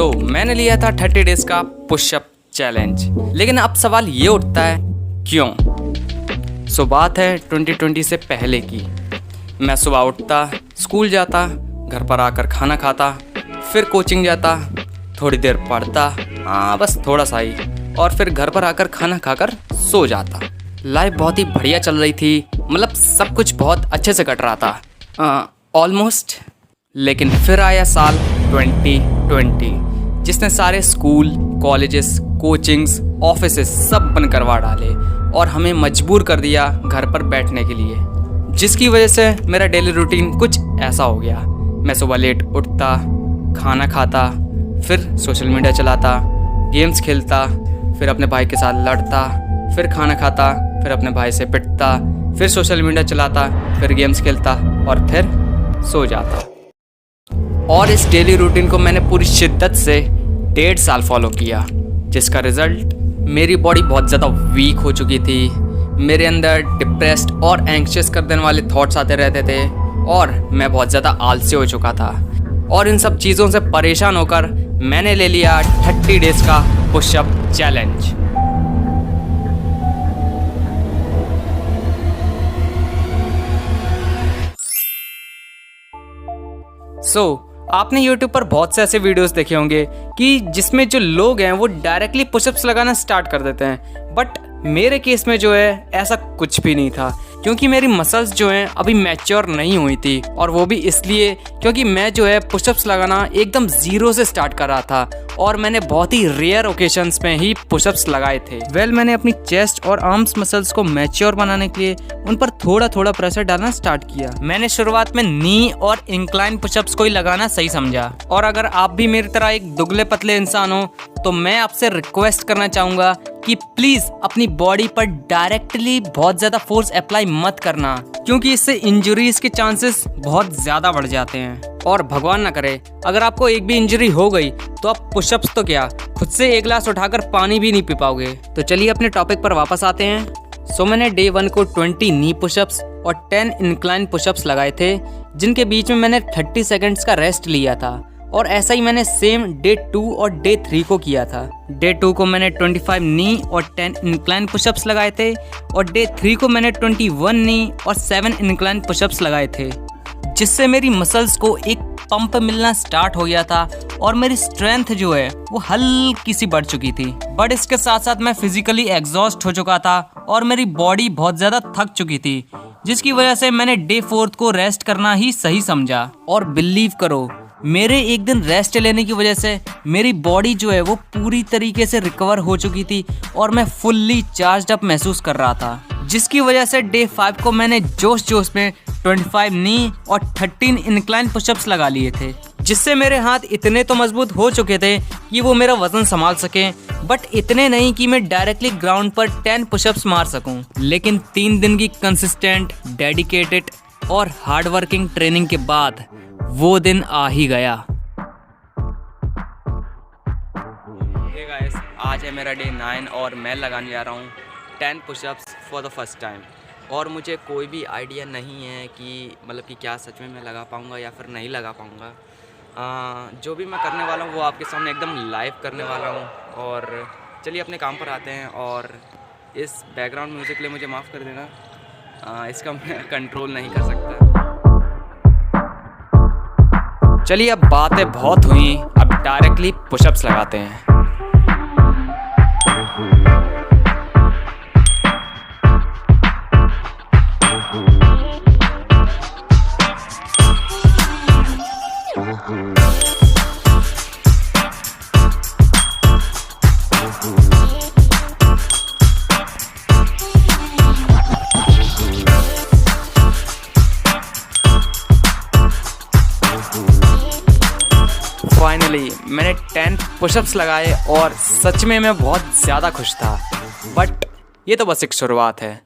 मैंने लिया था 30 डेज का पुशअप चैलेंज, लेकिन अब सवाल ये उठता है क्यों। बात है 2020 से पहले की। मैं सुबह उठता, स्कूल जाता, घर पर आकर खाना खाता, फिर कोचिंग जाता, थोड़ी देर पढ़ता, बस थोड़ा सा ही, और फिर घर पर आकर खाना खाकर सो जाता। लाइफ बहुत ही बढ़िया चल रही थी, मतलब सब कुछ बहुत अच्छे से कट रहा था ऑलमोस्ट। लेकिन फिर आया साल 2020, जिसने सारे स्कूल, कॉलेजेस, कोचिंग्स, ऑफिसेस सब बंद करवा डाले और हमें मजबूर कर दिया घर पर बैठने के लिए, जिसकी वजह से मेरा डेली रूटीन कुछ ऐसा हो गया। मैं सुबह लेट उठता, खाना खाता, फिर सोशल मीडिया चलाता, गेम्स खेलता, फिर अपने भाई के साथ लड़ता, फिर खाना खाता, फिर अपने भाई से पिटता, फिर सोशल मीडिया चलाता, फिर गेम्स खेलता और फिर सो जाता। और इस डेली रूटीन को मैंने पूरी शिद्दत से 1.5 साल फॉलो किया, जिसका रिजल्ट मेरी बॉडी बहुत ज़्यादा वीक हो चुकी थी। मेरे अंदर डिप्रेस्ड और एंग्शियस कर देने वाले थॉट्स आते रहते थे और मैं बहुत ज़्यादा आलसी हो चुका था। और इन सब चीज़ों से परेशान होकर मैंने ले लिया 30 डेज का पुशअप चैलेंज। आपने YouTube पर बहुत से ऐसे वीडियोस देखे होंगे कि जिसमें जो लोग हैं वो डायरेक्टली पुशअप्स लगाना स्टार्ट कर देते हैं, बट मेरे केस में जो है ऐसा कुछ भी नहीं था, क्योंकि मेरी मसल्स जो हैं अभी मैच्योर नहीं हुई थी। और वो भी इसलिए क्योंकि मैं जो है पुशअप्स लगाना एकदम ज़ीरो से स्टार्ट कर रहा था और मैंने बहुत ही रेयर ओकेशंस में ही पुशअप्स लगाए थे। मैंने अपनी चेस्ट और आर्म्स मसल्स को मैच्योर बनाने के लिए उन पर थोड़ा थोड़ा प्रेशर डालना स्टार्ट किया। मैंने शुरुआत में नी और इंक्लाइन पुशअप्स को ही लगाना सही समझा। और अगर आप भी मेरी तरह एक दुबले पतले इंसान हो तो मैं आपसे रिक्वेस्ट करना चाहूँगा कि प्लीज़ अपनी बॉडी पर डायरेक्टली बहुत ज़्यादा फोर्स अप्लाई मत करना, क्योंकि इससे इंजरीज के चांसेस बहुत ज़्यादा बढ़ जाते हैं। और भगवान ना करे अगर आपको एक भी इंजरी हो गई तो आप पुशअप्स तो क्या, खुद से एक गिलास उठाकर पानी भी नहीं पी पाओगे। तो चलिए अपने टॉपिक पर वापस आते हैं। मैंने डे 1 को 20 नी पुशअप्स और 10 इंक्लाइन पुशअप्स लगाए थे, जिनके बीच में मैंने 30 सेकेंड्स का रेस्ट लिया था। और ऐसा ही मैंने सेम डे 2 और डे 3 को किया था। डे 2 को मैंने 25 नी और 10 इंक्लाइन पुशअप्स लगाए थे और डे 3 को मैंने 21 नी और 7 इंक्लाइन पुशअप्स लगाए थे, जिससे मेरी मसल्स को एक पंप मिलना स्टार्ट हो गया था और मेरी स्ट्रेंथ जो है वो हल्की सी बढ़ चुकी थी। बट इसके साथ साथ मैं फिजिकली एग्जॉस्ट हो चुका था और मेरी बॉडी बहुत ज़्यादा थक चुकी थी, जिसकी वजह से मैंने डे 4 को रेस्ट करना ही सही समझा। और बिलीव करो, मेरे एक दिन रेस्ट लेने की वजह से मेरी बॉडी जो है वो पूरी तरीके से रिकवर हो चुकी थी और मैं फुल्ली चार्ज्ड अप महसूस कर रहा था, जिसकी वजह से डे 5 को मैंने जोश जोश में 25 नी और 13 इंक्लाइन पुशअप्स लगा लिए थे, जिससे मेरे हाथ इतने तो मजबूत हो चुके थे कि वो मेरा वजन संभाल सकें, बट इतने नहीं कि मैं डायरेक्टली ग्राउंड पर 10 पुशअप्स मार सकूं। लेकिन 3 दिन की कंसिस्टेंट, डेडिकेटेड और हार्ड वर्किंग ट्रेनिंग के बाद वो दिन आ ही गया। हे गाइस, आज है मेरा डे 9 और मैं लगाने जा रहा हूँ 10 pushups for the first time. और मुझे कोई भी आइडिया नहीं है कि मतलब कि क्या सच में मैं लगा पाऊँगा या फिर नहीं लगा पाऊँगा। जो भी मैं करने वाला हूँ वो आपके सामने एकदम लाइव करने वाला हूँ। और चलिए अपने काम पर आते हैं। और इस बैकग्राउंड म्यूज़िक के लिए मुझे माफ़ कर देना, इसका मैं कंट्रोल नहीं कर सकता। चलिए अब बातें बहुत हुई, अब डायरेक्टली पुशअप्स लगाते हैं। फाइनली मैंने 10 पुशअप्स लगाए और सच में मैं बहुत ज़्यादा खुश था। बट ये तो बस एक शुरुआत है।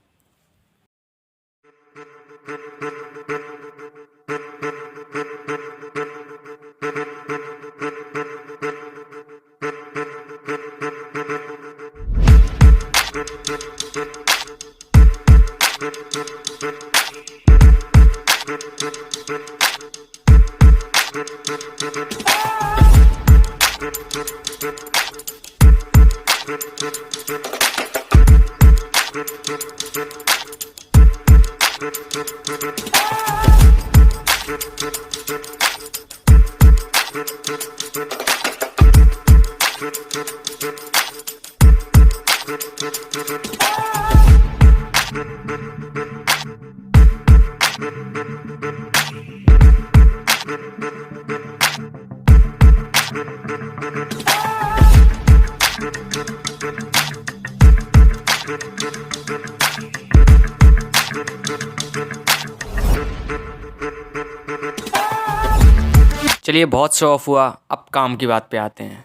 चलिए बहुत शो ऑफ हुआ, अब काम की बात पे आते हैं।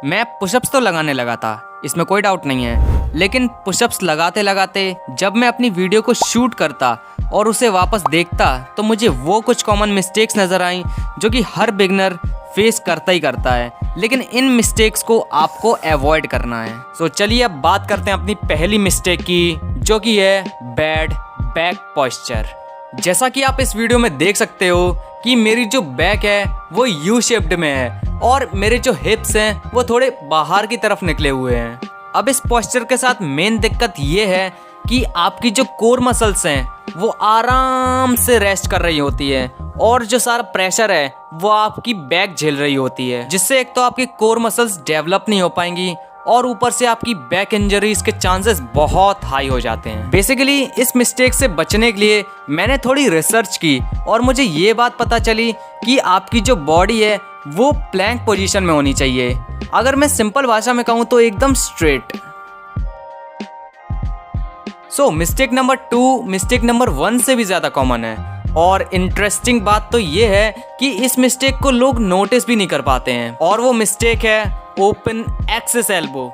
मैं पुशअप्स तो लगाने लगा था, इसमें कोई डाउट नहीं है, लेकिन पुशअप्स लगाते लगाते जब मैं अपनी वीडियो को शूट करता और उसे वापस देखता तो मुझे वो कुछ कॉमन मिस्टेक्स नज़र आई जो कि हर बिगनर फेस करता ही करता है, लेकिन इन मिस्टेक्स को आपको अवॉइड करना है। सो चलिए अब बात करते हैं अपनी पहली मिस्टेक की, जो कि है बैड बैक पोस्चर। जैसा कि आप इस वीडियो में देख सकते हो कि मेरी जो बैक है वो यू शेप्ड में है और मेरे जो हिप्स हैं वो थोड़े बाहर की तरफ निकले हुए हैं। अब इस पोस्चर के साथ मेन दिक्कत ये है कि आपकी जो कोर मसल्स हैं वो आराम से रेस्ट कर रही होती है और जो सारा प्रेशर है वो आपकी बैक झेल रही होती है, जिससे एक तो आपकी कोर मसल्स डेवलप नहीं हो पाएंगी और ऊपर से आपकी बैक इंजरीज के चांसेस बहुत हाई हो जाते हैं। बेसिकली इस मिस्टेक से बचने के लिए मैंने थोड़ी रिसर्च की और मुझे ये बात पता चली कि आपकी जो बॉडी है वो प्लैंक पोजीशन में होनी चाहिए। अगर मैं सिंपल भाषा में कहूँ तो एकदम स्ट्रेट। सो मिस्टेक नंबर 2 मिस्टेक नंबर 1 से भी ज़्यादा कॉमन है और इंटरेस्टिंग बात तो ये है कि इस मिस्टेक को लोग नोटिस भी नहीं कर पाते हैं और वो मिस्टेक है ओपन एक्सेस एल्बो।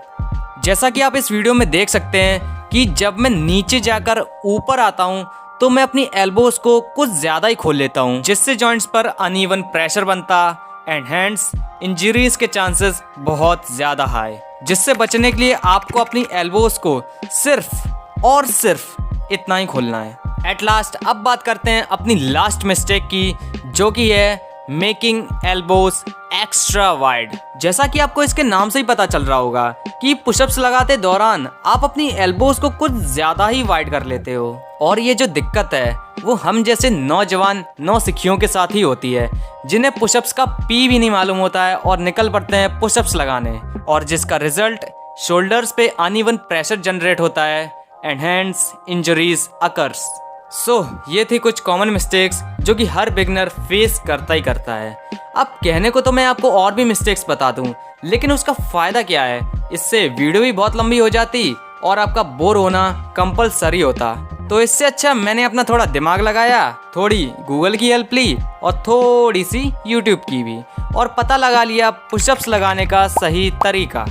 जैसा कि आप इस वीडियो में देख सकते हैं कि जब मैं नीचे जाकर ऊपर आता हूँ तो मैं अपनी एल्बोज को कुछ ज़्यादा ही खोल लेता हूँ, जिससे जॉइंट्स पर अनइवन प्रेशर बनता एंड हैंड्स इंजरीज के चांसेस बहुत ज़्यादा हाई। जिससे बचने के लिए आपको अपनी एल्बोज को सिर्फ और सिर्फ इतना ही खोलना है। एट लास्ट अब बात करते हैं अपनी लास्ट मिस्टेक की, जो कि है मेकिंग एल्बोज एक्स्ट्रा वाइड। जैसा कि आपको इसके नाम से ही पता चल रहा होगा कि पुशअप्स लगाते दौरान आप अपनी एल्बोज को कुछ ज्यादा ही वाइड कर लेते हो और ये जो दिक्कत है वो हम जैसे नौजवान नौसिखियों के साथ ही होती है, जिन्हें पुशअप्स का पी भी नहीं मालूम होता है और निकल पड़ते हैं पुशअप्स लगाने, और जिसका रिजल्ट शोल्डर्स पे अनइवन प्रेशर जनरेट होता है एंड हैंड्स इंजरीज अकर्स। ये थी कुछ कॉमन मिस्टेक्स जो कि हर बिगनर फेस करता ही करता है। अब कहने को तो मैं आपको और भी मिस्टेक्स बता दूं, लेकिन उसका फ़ायदा क्या है? इससे वीडियो भी बहुत लंबी हो जाती और आपका बोर होना कंपलसरी होता। तो इससे अच्छा मैंने अपना थोड़ा दिमाग लगाया, थोड़ी गूगल की हेल्प ली और थोड़ी सी यूट्यूब की भी, और पता लगा लिया पुशअप्स लगाने का सही तरीका।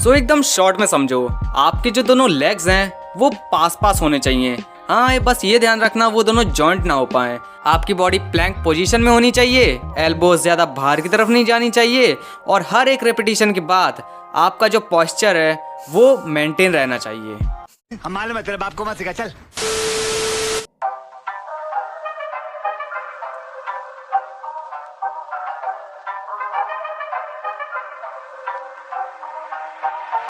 एकदम शॉर्ट में समझो, आपके जो दोनों लेग्स हैं वो पास पास होने चाहिए। हाँ, बस ये ध्यान रखना वो दोनों जॉइंट ना हो पाए। आपकी बॉडी प्लैंक पोजीशन में होनी चाहिए, एल्बोज ज़्यादा बाहर की तरफ नहीं जानी चाहिए और हर एक रेपिटेशन के बाद आपका जो पोस्चर है वो मेंटेन रहना चाहिए। हम मालूम है तेरे बाप को मत सिखा, चल।